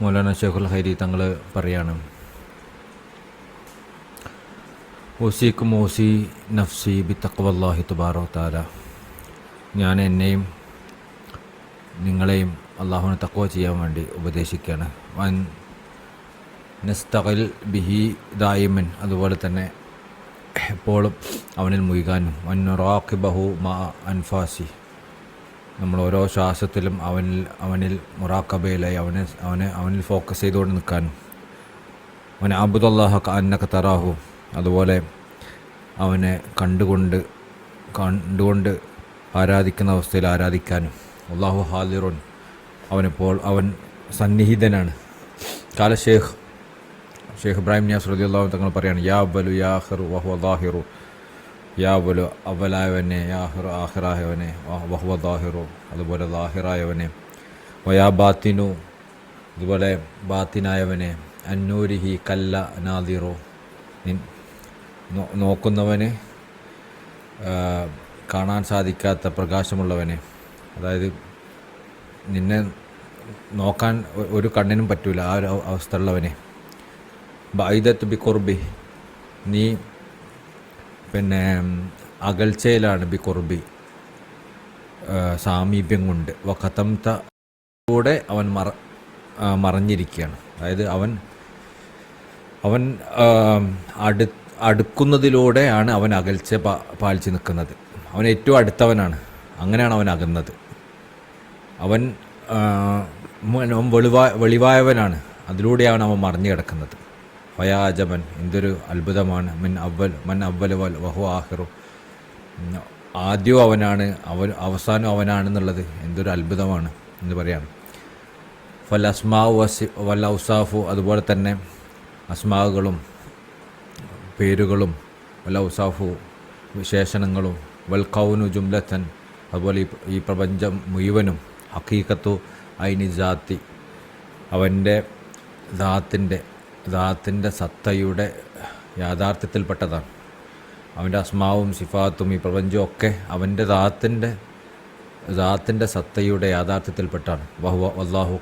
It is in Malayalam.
മൗലാന ഷെയ്ഖുൽ ഹൈരി തങ്ങൾ പറയാണ്, ഓസിക്കും ഓസി നഫ്സി ബി തഖ്വല്ലാഹി തബാറക തആല, ഞാൻ എന്നെയും നിങ്ങളെയും അള്ളാഹുവിനെ തഖ്വ ചെയ്യാൻ വേണ്ടി ഉപദേശിക്കുകയാണ്. വൻ നസ്തഖിൽ ബിഹി ദായിമൻ, അതുപോലെ തന്നെ എപ്പോഴും അവനിൽ മുഴുകാനും, വൻ നുറാഖിബഹു മാ അൻഫാസി, നമ്മൾ ഓരോ ശ്വാസത്തിലും അവനിൽ മുറാഖബയിലായി അവനിൽ ഫോക്കസ് ചെയ്തുകൊണ്ട് നിൽക്കാനും, അവൻ അബ്ദുല്ലാഹ കഅന്നക തറാഹു, അതുപോലെ അവനെ കണ്ടുകൊണ്ട് ആരാധിക്കുന്ന അവസ്ഥയിൽ ആരാധിക്കാനും, അല്ലാഹു ഹാദിറുൻ, അവൻ സന്നിഹിതനാണ്. കാല ഷെയ്ഖ് ഇബ്രാഹിം നിയാസ് റളിയല്ലാഹു തങ്ങൾ പറയാണ്, യാ അവലു യാ ആഖിറു വഹുവ ദാഹിറു, യാ അവലു അവലായവനെ, യാ ആഖിറു ആഖിറായവനെ, വഹുവ ദാഹിറു, അതുപോലെ ദാഹിറായവനെ, വയാ ബാത്തിനു, അതുപോലെ ബാത്തിനായവനെ, അന്നൂരിഹി കല്ല നാദിറു, നോക്കുന്നവന് കാണാൻ സാധിക്കാത്ത പ്രകാശമുള്ളവനെ, അതായത് നിന്നെ നോക്കാൻ ഒരു കണ്ണിനും പറ്റൂല ആ ഒരു അവസ്ഥ ഉള്ളവനെ, ബൈദത്ത് ബി ഖുർബി, നീ അകൽച്ചയിലാണ്, ബി ഖുർബി സാമീപ്യം കൊണ്ട്, വഖതംതൂടെ അവൻ മറഞ്ഞിരിക്കുകയാണ്. അതായത് അവൻ അടുക്കുന്നതിലൂടെയാണ് അവൻ അകൽച്ച പാലിച്ച് നിൽക്കുന്നത്. അവൻ ഏറ്റവും അടുത്തവനാണ്, അങ്ങനെയാണ് അവൻ അകന്നത്. അവൻ വെളിവായവനാണ്, അതിലൂടെയാണ് അവൻ മറിഞ്ഞു കിടക്കുന്നത്. ഫയാജമൻ, എന്തൊരു അത്ഭുതമാണ്, മൻ അവ്വൽ വഹു ആഖിറു, ആദ്യവും അവനാണ്, അവസാനം അവനാണെന്നുള്ളത് എന്തൊരു അത്ഭുതമാണ് എന്ന് പറയാണ്. ഫൽ അസ്മാഉ വൽ ഔസാഫു, അതുപോലെ തന്നെ അസ്മാകളും പേരുകളും, വൽ ഔസാഫു വിശേഷണങ്ങളും, വൽ ഖൗനു ജുംലത്തൻ, അതുപോലെ ഈ പ്രപഞ്ചം മുഴുവനും, ഹഖീഖത്തു ഐനി ജാത്തി, അവൻ്റെ ദാത്തിൻ്റെ സത്തയുടെ യാഥാർത്ഥ്യത്തിൽപ്പെട്ടതാണ്. അവൻ്റെ അസ്മാവും സിഫാത്തും ഈ പ്രപഞ്ചവും ഒക്കെ അവൻ്റെ ദാത്തിൻ്റെ സത്തയുടെ യാഥാർത്ഥ്യത്തിൽപ്പെട്ടാണ്. വല്ലാഹു